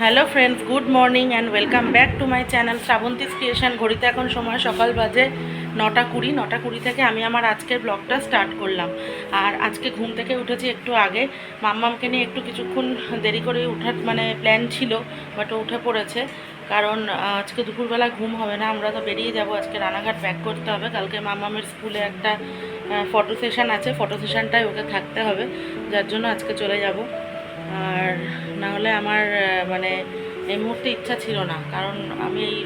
Hello friends, good morning and welcome back to my channel Shrabanti's creation. ঘড়িতে এখন সময় সকাল বাজে 9:20 থেকে আমি আমার আজকের ব্লগটা স্টার্ট করলাম। আর আজকে ঘুম থেকে উঠেছি একটু আগে। মাম্মামকে নিয়ে একটু কিছুক্ষণ দেরি করে ওঠার প্ল্যান ছিল, বাট ও উঠে পড়েছে। কারণ আজকে দুপুরবেলা ঘুম হবে না, আমরা তো বেরিয়ে যাব। আজকে রানাঘাট ব্যাক করতে হবে। কালকে মাম্মামের স্কুলে একটা ফটো সেশন আছে, ফটো সেশনটাই ওকে থাকতে হবে, যার জন্য আজকে চলে যাব। আর না হলে আমার এই মুহূর্তে ইচ্ছা ছিল না, কারণ আমি এই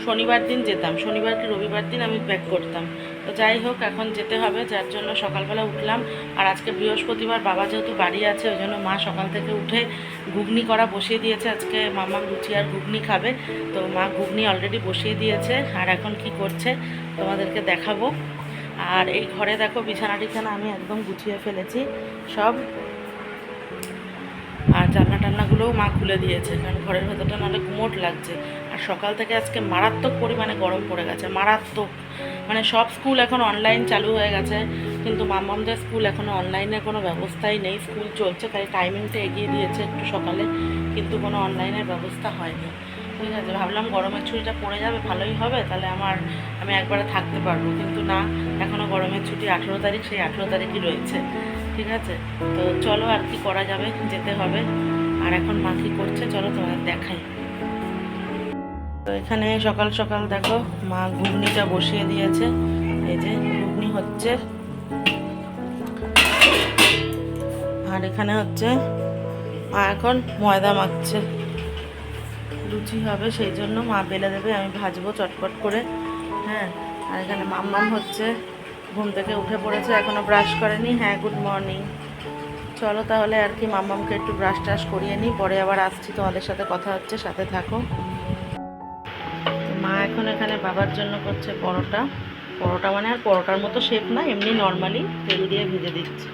শনিবার দিন যেতাম, শনিবার কি রবিবার দিন আমি ব্যাক করতাম। তো যাই হোক, এখন যেতে হবে, যার জন্য সকালবেলা উঠলাম। আর আজকে বৃহস্পতিবার, বাবা যেহেতু বাড়ি আছে, ওই জন্য মা সকাল থেকে উঠে ঘুগনি করা বসিয়ে দিয়েছে। আজকে মামা লুচি আর ঘুগনি খাবে, তো মা ঘুগনি অলরেডি বসিয়ে দিয়েছে। আর এখন কি করছে তোমাদেরকে দেখাবো। আর এই ঘরে দেখো, বিছানা টিছানা আমি একদম গুছিয়ে ফেলেছি সব। আর জানলা টান্নাগুলোও মা খুলে দিয়েছে, কারণ ঘরের ভেতরটা নাহলে গুমোট লাগছে। আর সকাল থেকে আজকে মারাত্মক পরিমাণে গরম পড়ে গেছে, মারাত্মক। সব স্কুল এখন অনলাইন চালু হয়ে গেছে, কিন্তু মাম্মামদের স্কুল এখনও অনলাইনের কোনো ব্যবস্থাই নেই। স্কুল চলছে, খালি টাইমিংটা এগিয়ে দিয়েছে একটু সকালে, কিন্তু কোনো অনলাইনের ব্যবস্থা হয়নি। ঠিক আছে, ভাবলাম গরমের ছুটিটা পড়ে যাবে, ভালোই হবে, তাহলে আমি একবারে থাকতে পারবো। কিন্তু না, এখনও গরমের ছুটি 18 তারিখ, সেই 18 তারিখই রয়েছে। ঠিক আছে, তো চলো, আর কি করা যাবে, যেতে হবে। আর এখন মা কী করছে চলো তোমাদের দেখাই। তো এখানে সকাল সকাল দেখো, মা ঘুগনিটা বসিয়ে দিয়েছে। এই যে ঘুগনি হচ্ছে, আর এখানে হচ্ছে মা এখন ময়দা মাখছে, লুচি হবে, সেই জন্য মা বেলে দেবে, আমি ভাজবো চটপট করে। হ্যাঁ, আর এখানে মাম্মাম হচ্ছে, ঘুম থেকে উঠে পড়েছে, এখনও ব্রাশ করেনি। হ্যাঁ, গুড মর্নিং। চলো তাহলে আর কি, মাম্মামকে একটু ব্রাশ ট্রাশ করিয়ে নিই, পরে আবার আসছি, তোমাদের সাথে কথা হচ্ছে, সাথে থাকো। মা এখন এখানে বাবার জন্য করছে পরোটা। পরোটা আর পরোটার মতো শেপ না, এমনি নর্মালি তেল দিয়ে ভেজে দিচ্ছে।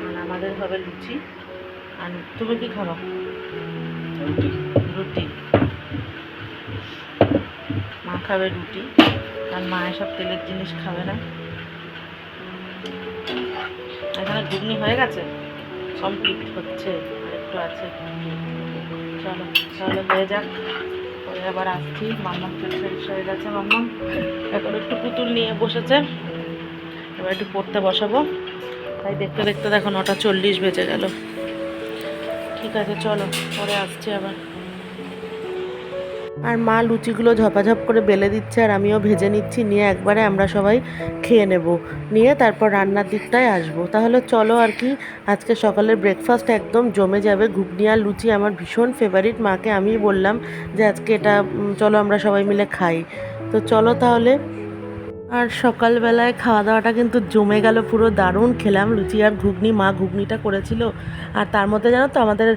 আর আমাদের হবে লুচি। আর তুমি কি খাবো? রুটি। মা খাবে রুটি, আর মা এসব তেলের জিনিস খাবে না। এখানে ঘুগনি হয়ে গেছে, কমপ্লিট হচ্ছে, আর একটু আছে। চলো তাহলে হয়ে যাক, পরে আবার আসছি। মাম্মাম ফ্রেশ হয়ে গেছে, মাম্মাম এখন একটু পুতুল নিয়ে বসেছে, এবার একটু পড়তে বসাবো। তাই দেখতে দেখতে দেখো 9:40 বেজে গেল। ঠিক আছে, চলো পরে আসছি আবার। আর মা লুচিগুলো ঝপাঝপ করে বেলে দিচ্ছে, আর আমিও ভেজে নিচ্ছি, নিয়ে একবারে আমরা সবাই খেয়ে নেব, নিয়ে তারপর রান্নার দিকটায় আসবো। তাহলে চলো আর কি, আজকে সকালের ব্রেকফাস্ট একদম জমে যাবে। ঘুগনি আর লুচি আমার ভীষণ ফেভারিট, মাকে আমি বললাম যে আজকে এটা চলো আমরা সবাই মিলে খাই। তো চলো তাহলে। আর সকালবেলায় খাওয়া দাওয়াটা কিন্তু জমে গেল, পুরো দারুণ খেলাম লুচি আর ঘুগনি। মা ঘুগনিটা করেছিল, আর তার মধ্যে জানো তো আমাদের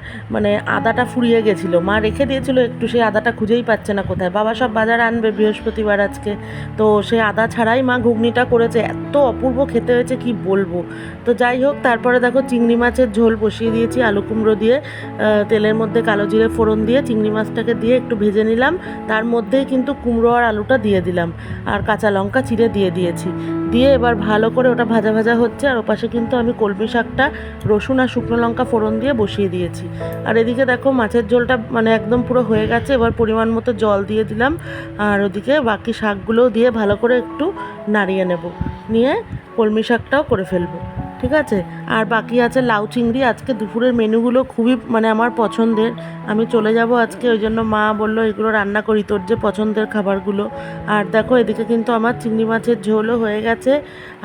আদাটা ফুরিয়ে গেছিলো, মা রেখে দিয়েছিল একটু, সেই আদাটা খুঁজেই পাচ্ছে না কোথায়। বাবা সব বাজার আনবে বৃহস্পতিবার আজকে, তো সেই আদা ছাড়াই মা ঘুগনিটা করেছে, এত অপূর্ব খেতে হয়েছে কি বলবো। তো যাই হোক, তারপরে দেখো চিংড়ি মাছের ঝোল বসিয়ে দিয়েছি আলু কুমড়ো দিয়ে, তেলের মধ্যে কালো জিরে ফোড়ন দিয়ে চিংড়ি মাছটাকে দিয়ে একটু ভেজে নিলাম। তার মধ্যেই কিন্তু কুমড়ো আর আলুটা দিয়ে দিলাম, আর কাঁচা লঙ্কা চিড়ে দিয়ে দিয়েছি। দিয়ে এবার ভালো করে ওটা ভাজা ভাজা হচ্ছে, আর ওপাশে কিন্তু আমি কলমি শাকটা রসুন আর শুকনো লঙ্কা ফোড়ন দিয়ে বসিয়ে দিয়েছি। আর এদিকে দেখো মাছের ঝোলটা একদম পুরো হয়ে গেছে, এবার পরিমাণ মতো জল দিয়ে দিলাম। আর ওদিকে বাকি শাকগুলোও দিয়ে ভালো করে একটু নাড়িয়ে নেব, নিয়ে কলমি শাকটাও করে ফেলবো। ঠিক আছে, আর বাকি আছে লাউ চিংড়ি। আজকে দুপুরের মেনুগুলো খুবই আমার পছন্দের, আমি চলে যাব আজকে, ওই জন্য মা বললো এগুলো রান্না করি, তোর যে পছন্দের খাবারগুলো। আর দেখো এদিকে কিন্তু আমার চিংড়ি মাছের ঝোলও হয়ে গেছে,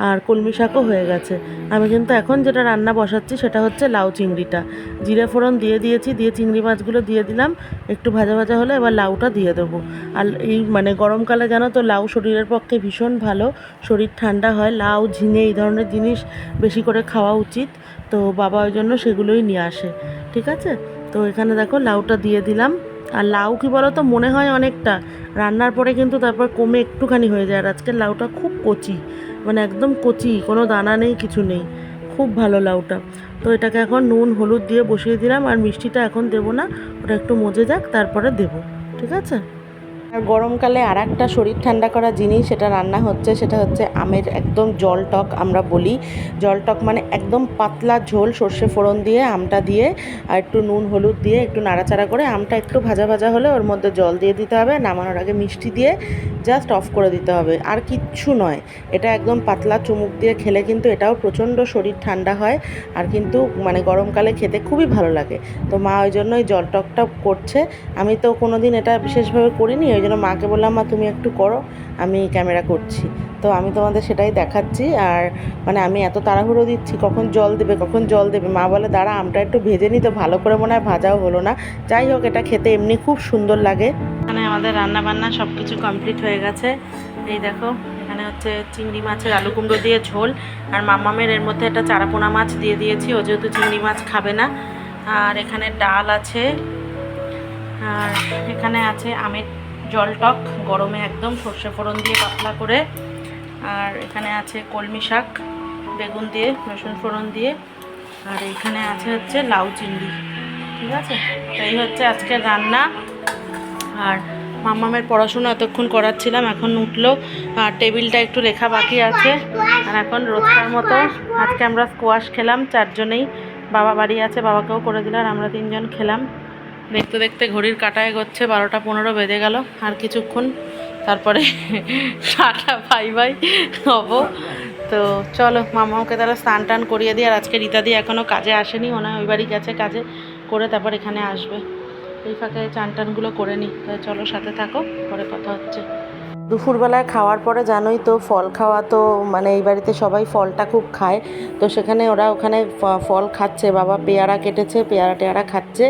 আর কলমি শাকও হয়ে গেছে। আমি কিন্তু এখন যেটা রান্না বসাচ্ছি সেটা হচ্ছে লাউ চিংড়িটা। জিরে ফোড়ন দিয়ে দিয়েছি, দিয়ে চিংড়ি মাছগুলো দিয়ে দিলাম, একটু ভাজা ভাজা হলে এবার লাউটা দিয়ে দেবো। আর এই গরমকালে জানো তো লাউ শরীরের পক্ষে ভীষণ ভালো, শরীর ঠান্ডা হয়। লাউ ঝিঙে এই ধরনের জিনিস বেশি করে খাওয়া উচিত, তো বাবা ওই জন্য সেগুলোই নিয়ে আসে। ঠিক আছে, তো এখানে দেখো লাউটা দিয়ে দিলাম। আর লাউ কি বলো তো, মনে হয় অনেকটা, রান্নার পরে কিন্তু তারপর কমে একটুখানি হয়ে যায়। আর আজকের লাউটা খুব কচি, একদম কচি, কোনো দানা নেই, কিছু নেই, খুব ভালো লাউটা। তো এটাকে এখন নুন হলুদ দিয়ে বসিয়ে দিলাম, আর মিষ্টিটা এখন দেবো না, ওটা একটু মজে যাক তারপরে দেবো। ঠিক আছে। আর গরমকালে আর একটা শরীর ঠান্ডা করা জিনিস সেটা রান্না হচ্ছে, সেটা হচ্ছে আমের একদম জল টক, আমরা বলি জল টক, একদম পাতলা ঝোল, সর্ষে ফোড়ন দিয়ে, আমটা দিয়ে আর একটু নুন হলুদ দিয়ে একটু নাড়াচাড়া করে আমটা একটু ভাজা ভাজা হলে ওর মধ্যে জল দিয়ে দিতে হবে, নামানোর আগে মিষ্টি দিয়ে জাস্ট অফ করে দিতে হবে, আর কিচ্ছু নয়। এটা একদম পাতলা চুমুক দিয়ে খেলে কিন্তু এটাও প্রচণ্ড শরীর ঠান্ডা হয়, আর কিন্তু মানে গরমকালে খেতে খুবই ভালো লাগে। তো মা ওই জন্য ওই জল টকটা করছে। আমি তো কোনো দিন এটা বিশেষভাবে করিনি, ওই জন্য মাকে বললাম মা তুমি একটু করো, আমি ক্যামেরা করছি। তো আমি তোমাদের সেটাই দেখাচ্ছি। আর মানে আমি এত তাড়াহুড়ো দিচ্ছি কখন জল দেবে কখন জল দেবে, মা বলে দাঁড়া আমটা একটু ভেজে নিই, তো ভালো করে মনে হয় ভাজাও হলো না। যাই হোক, এটা খেতে এমনি খুব সুন্দর লাগে। এখানে আমাদের রান্না বান্না সব কিছু কমপ্লিট হয়ে গেছে। এই দেখো, এখানে হচ্ছে চিংড়ি মাছের আলু কুমড়ো দিয়ে ঝোল, আর মামামের এর মধ্যে একটা চারাপোনা মাছ দিয়ে দিয়েছি, ও যেহেতু চিংড়ি মাছ খাবে না। আর এখানে ডাল আছে, আর এখানে আছে আমের জল টক, গরমে একদম সর্ষে ফোড়ন দিয়ে পাতলা করে। আর এখানে আছে কলমি শাক বেগুন দিয়ে রসুন ফোড়ন দিয়ে। আর এখানে আছে হচ্ছে লাউ চিংড়ি। ঠিক আছে, তো এই হচ্ছে আজকের রান্না। আর মাম্মামের পড়াশোনা এতক্ষণ করাচ্ছিলাম, এখন উঠলো, আর টেবিলটা একটু লেখা বাকি আছে। আর এখন রোজকার মতো আজকে আমরা স্কোয়াশ খেলাম, চারজনেই। বাবা বাড়ি আছে, বাবাকেও করে দিল, আর আমরা তিনজন খেলাম। দেখতে দেখতে ঘড়ির কাঁটায় গচ্ছে 12টা 15 বেজে গেল, আর কিছুক্ষণ তারপরে টাটা বাই বাই হব। তো চলো মামাকে তাহলে স্নান টান করিয়ে দিই। আর আজকে রীতাদি এখনও কাজে আসেনি, ওনা ওই বাড়ি গেছে কাজে করে, তারপর এখানে আসবে। এই ফাঁকে চান টানগুলো করে নিই। তো চলো সাথে থাকো, পরে কথা হচ্ছে। দুপুরবেলায় খাওয়ার পরে জানোই তো ফল খাওয়া, তো মানে এই বাড়িতে সবাই ফলটা খুব খায়। তো সেখানে ওরা ওখানে ফল খাচ্ছে, বাবা পেয়ারা কেটেছে, পেয়ারা টেয়ারা খাচ্ছে।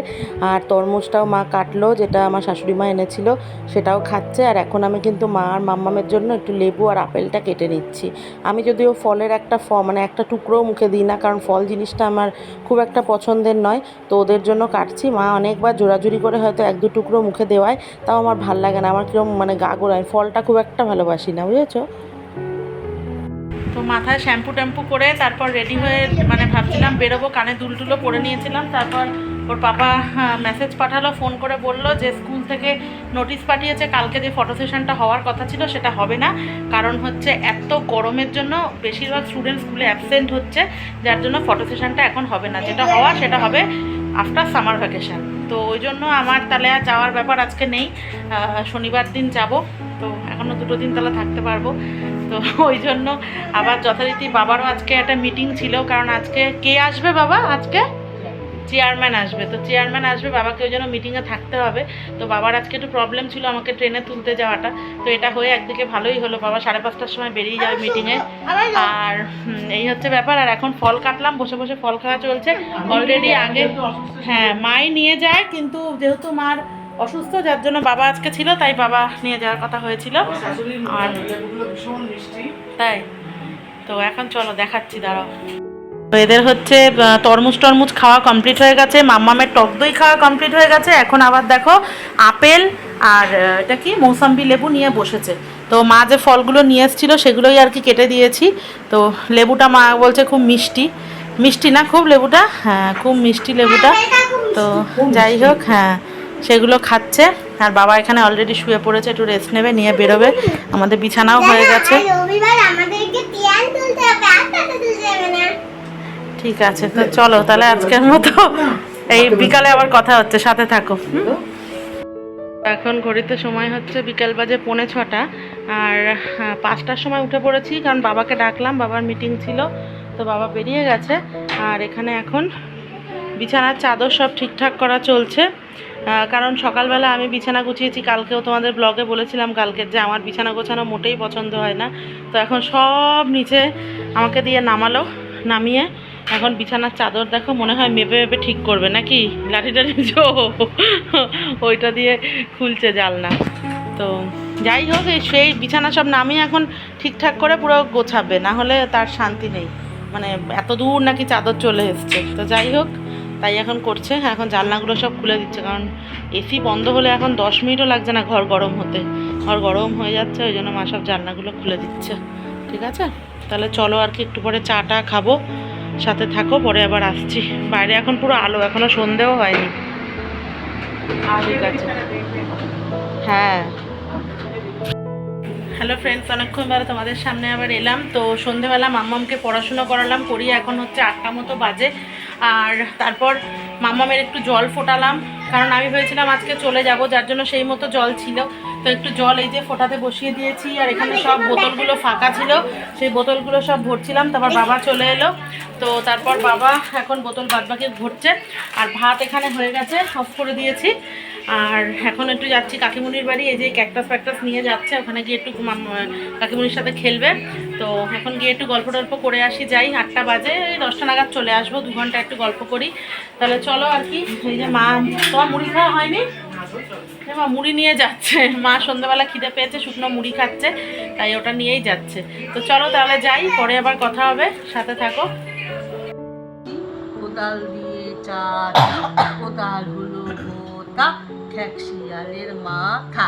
আর তরমুজটাও মা কাটলো, যেটা আমার শাশুড়ি মা এনেছিল, সেটাও খাচ্ছে। আর এখন আমি কিন্তু মা আর মাম্মামের জন্য একটু লেবু আর আপেলটা কেটে নিচ্ছি। আমি যদিও ফলের একটা মানে একটা টুকরোও মুখে দিই না, কারণ ফল জিনিসটা আমার খুব একটা পছন্দের নয়। তো ওদের জন্য কাটছি। মা অনেকবার জোরাজুরি করে হয়তো 1-2 টুকরো মুখে দেওয়ায়, তাও আমার ভাল লাগে না, আমার কিরকম মানে গা গোড়ায়, ফলটা খুব একটা ভালোবাসি না, বুঝেছো। তো মাথায় শ্যাম্পু ট্যাম্পু করে তারপর রেডি হয়ে মানে ভাবছিলাম বেরোবো, কানে দুলটুলো পরে নিয়েছিলাম। তারপর ওর পাপা মেসেজ পাঠালো, ফোন করে বললো যে স্কুল থেকে নোটিশ পাঠিয়েছে, কালকে যে ফটো সেশনটা হওয়ার কথা ছিল সেটা হবে না, কারণ হচ্ছে এত গরমের জন্য বেশিরভাগ স্টুডেন্ট স্কুলে অ্যাবসেন্ট হচ্ছে, যার জন্য ফটো সেশনটা এখন হবে না, যেটা হওয়া সেটা হবে আফটার সামার ভ্যাকেশন। তো ওই জন্য আমার তাহলে আর যাওয়ার ব্যাপার আজকে নেই, শনিবার দিন যাব। তো এখনও 2 দিন তাহলে থাকতে পারবো। তো ওই জন্য আবার যথারীতি বাবারও আজকে একটা মিটিং ছিল, কারণ আজকে কে আসবে বাবা, আজকে চেয়ারম্যান আসবে। তো চেয়ারম্যান আসবে, বাবাকে ওই জন্য মিটিংয়ে থাকতে হবে। তো বাবার আজকে একটু প্রবলেম ছিল আমাকে ট্রেনে তুলতে যাওয়াটা, তো এটা হয়ে একদিকে ভালোই হলো, বাবা 5:30টার সময় বেরিয়ে যাবে মিটিংয়ে। আর এই হচ্ছে ব্যাপার। আর এখন ফল কাটলাম, বসে বসে ফল খাওয়া চলছে অলরেডি। আগে হ্যাঁ মাই নিয়ে যায়, কিন্তু যেহেতু মার অসুস্থ, যার জন্য বাবা আজকে ছিল, তাই বাবা নিয়ে যাওয়ার কথা হয়েছিল। আর তাই তো এখন চলো দেখাচ্ছি, দাঁড়াও। তো এদের হচ্ছে তরমুজ টরমুজ খাওয়া কমপ্লিট হয়ে গেছে, মাম্মামের টক দই খাওয়া কমপ্লিট হয়ে গেছে। এখন আবার দেখো আপেল আর এটা কি মৌসাম্বি লেবু নিয়ে বসেছে। তো মা যে ফলগুলো নিয়ে এসেছিলো সেগুলোই আর কি কেটে দিয়েছি। তো লেবুটা মা বলছে খুব মিষ্টি, মিষ্টি না খুব লেবুটা, হ্যাঁ খুব মিষ্টি লেবুটা। তো যাই হোক, হ্যাঁ সেগুলো খাচ্ছে। আর বাবা এখানে অলরেডি শুয়ে পড়েছে, একটু রেস্ট নেবে, নিয়ে বেরোবে। আমাদের বিছানাও হয়ে গেছে। ঠিক আছে, তো চলো তাহলে আজকের মতো এই বিকালে আবার কথা হচ্ছে, সাথে থাকো। এখন ঘড়িতে সময় হচ্ছে বিকাল বাজে 5:45। আর 5টার সময় উঠে পড়েছি, কারণ বাবাকে ডাকলাম, বাবার মিটিং ছিল, তো বাবা বেরিয়ে গেছে। আর এখানে এখন বিছানার চাদর সব ঠিকঠাক করা চলছে, কারণ সকালবেলা আমি বিছানা গুছিয়েছি, কালকেও তোমাদের ব্লগে বলেছিলাম কালকে যে আমার বিছানা গোছানো মোটেই পছন্দ হয় না। তো এখন সব নিচে আমাকে দিয়ে নামালো, নামিয়ে এখন বিছানার চাদর দেখো মনে হয় মেপে মেপে ঠিক করবে নাকি, লাঠি টাঠি ওইটা দিয়ে খুলছে জালনা। তো যাই হোক, সেই বিছানা সব নামিয়ে এখন ঠিকঠাক করে পুরো গোছাবে, না হলে তার শান্তি নেই, মানে এত দূর নাকি চাদর চলে এসছে। তো যাই হোক, তাই এখন করছে, এখন জানলাগুলো সব খুলে দিচ্ছে, কারণ এসি বন্ধ হলে এখন 10 মিনিটও লাগছে না ঘর গরম হতে, ঘর গরম হয়ে যাচ্ছে, ওই জন্য মা সব জানলাগুলো খুলে দিচ্ছে। ঠিক আছে, তাহলে চলো আর কি একটু পরে চাটা খাবো, সাথে থাকো, পরে আবার আসছি। বাইরে এখন পুরো আলো, এখনো সন্ধেও হয়নি। ঠিক আছে, হ্যাঁ হ্যালো ফ্রেন্ডস, অনেকক্ষণ বেলা তোমাদের সামনে আবার এলাম। তো সন্ধেবেলা মাম্মামকে পড়াশুনো করালাম, করিয়ে এখন হচ্ছে 8টা মতো বাজে। আর তারপর মাম্মামের একটু জল ফোটালাম, কারণ আমি ভেবেছিলাম আজকে চলে যাব, যার জন্য সেই মতো জল ছিল। তো একটু জল এই যে ফোটাতে বসিয়ে দিয়েছি। আর এখানে সব বোতলগুলো ফাঁকা ছিল, সেই বোতলগুলো সব ভরছিলাম। তারপর বাবা চলে এলো, তো তারপর বাবা এখন বোতল বাদবাকি ভরছে। আর ভাত এখানে হয়ে গেছে, অফ করে দিয়েছি। আর এখন একটু যাচ্ছি কাকিমুনির বাড়ি, এই যে ক্যাকটাস ফ্যাকটাস নিয়ে যাচ্ছে, ওখানে গিয়ে একটু কাকিমুনির সাথে খেলবে। তো এখন গিয়ে একটু গল্প টল্প করে আসি, যাই 8টা বাজে, 10টা নাগাদ চলে আসবো, 2 ঘন্টা একটু গল্প করি। তাহলে চলো আর কি। এই যে মা, তোমার মুড়ি খাওয়া হয়নি? মা মুড়ি নিয়ে যাচ্ছে, মা সন্ধ্যাবেলা খিদে পেয়েছে, শুকনো মুড়ি খাচ্ছে, তাই ওটা নিয়েই যাচ্ছে। তো চলো তাহলে যাই, পরে আবার কথা হবে, সাথে থাকো। কোদাল দিয়ে চাচি, কোদাল হলো ভোতা, ঠ্যাক শিয়ালের মাথা।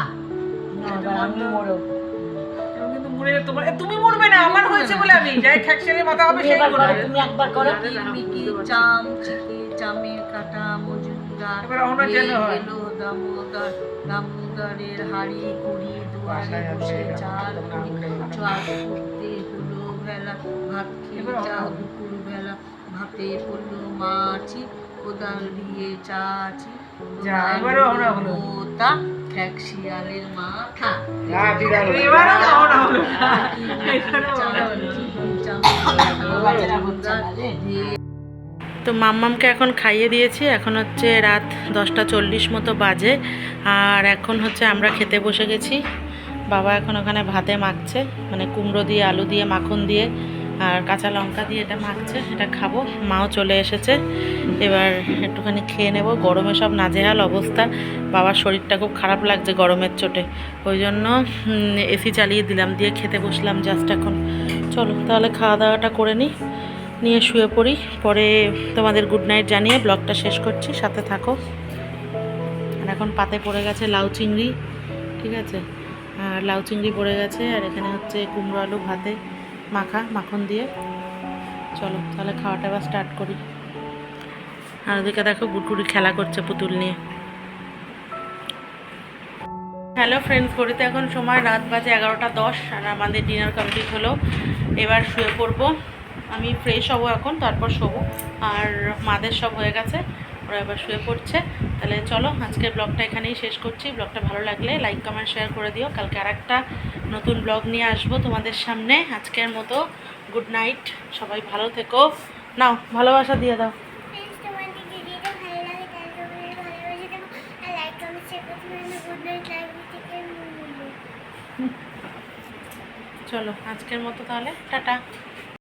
তুমি মরবে না, আমার হয়েছে বলে আমি যাই ঠ্যাকশালের মাথা হবে সেই করবে। তুমি একবার করো। মিকি চাম চিকি চামের কাটা মজুমদার, এবার অন্য যেন হয়। এলো দামোদর, দামোদরের হাড়ি কুড়ি দুয়ারে বসে চাল কুড়ি, চাল করতে হলো বেলা, ভাত খেয়ে চা দুপুর বেলা, ভাতে পড়লো মাছি, কোদাল দিয়ে চাচি, যা, এবারও আমরা হলো। ভোতা, ঠ্যাক শিয়ালের মাথা। এবারও আমরা হলো। তো মাম্মামকে এখন খাইয়ে দিয়েছি, এখন হচ্ছে রাত 10টা 40 মতো বাজে। আর এখন হচ্ছে আমরা খেতে বসে গেছি। বাবা এখন ওখানে ভাতে মাখছে, মানে কুমড়ো দিয়ে আলু দিয়ে মাখন দিয়ে আর কাঁচা লঙ্কা দিয়ে এটা মাখছে, এটা খাবো। মাও চলে এসেছে, এবার একটুখানি খেয়ে নেব। গরমে সব নাজেহাল অবস্থা, বাবার শরীরটা খুব খারাপ লাগছে গরমের চোটে, ওই জন্য এসি চালিয়ে দিলাম, দিয়ে খেতে বসলাম জাস্ট এখন। চলো তাহলে খাওয়া দাওয়াটা করে নিয়ে শুয়ে পড়ি, পরে তোমাদের গুড নাইট জানিয়ে ব্লগটা শেষ করছি, সাথে থাকো। আর এখন পাতে পড়ে গেছে লাউ চিংড়ি, ঠিক আছে, আর লাউ চিংড়ি পড়ে গেছে। আর এখানে হচ্ছে কুমড়ো আলু ভাতে মাখা মাখন দিয়ে। চলো তাহলে খাওয়াটা আবার স্টার্ট করি। আর ওদিকে দেখো গুটগুড়ি খেলা করছে পুতুল নিয়ে। হ্যালো ফ্রেন্ডস, ঘড়িতে এখন সময় রাত বাজে 11টা 10, আর আমাদের ডিনার কমপ্লিট হলো। এবার শুয়ে পড়বো, আমি ফ্রেশ হবো এখন, তারপর শোবো। আর মাদের সব হয়ে গেছে, ওরা এবার শুয়ে পড়ছে। তাহলে চলো আজকের ব্লগটা এখানেই শেষ করছি। ব্লগটা ভালো লাগলে লাইক কমেন্ট শেয়ার করে দিও। কালকে আরেকটা নতুন ব্লগ নিয়ে আসবো তোমাদের সামনে। আজকের মতো গুড নাইট, সবাই ভালো থেকো। নাও ভালোবাসা দিয়ে দাও। চলো আজকের মতো তাহলে টাটা।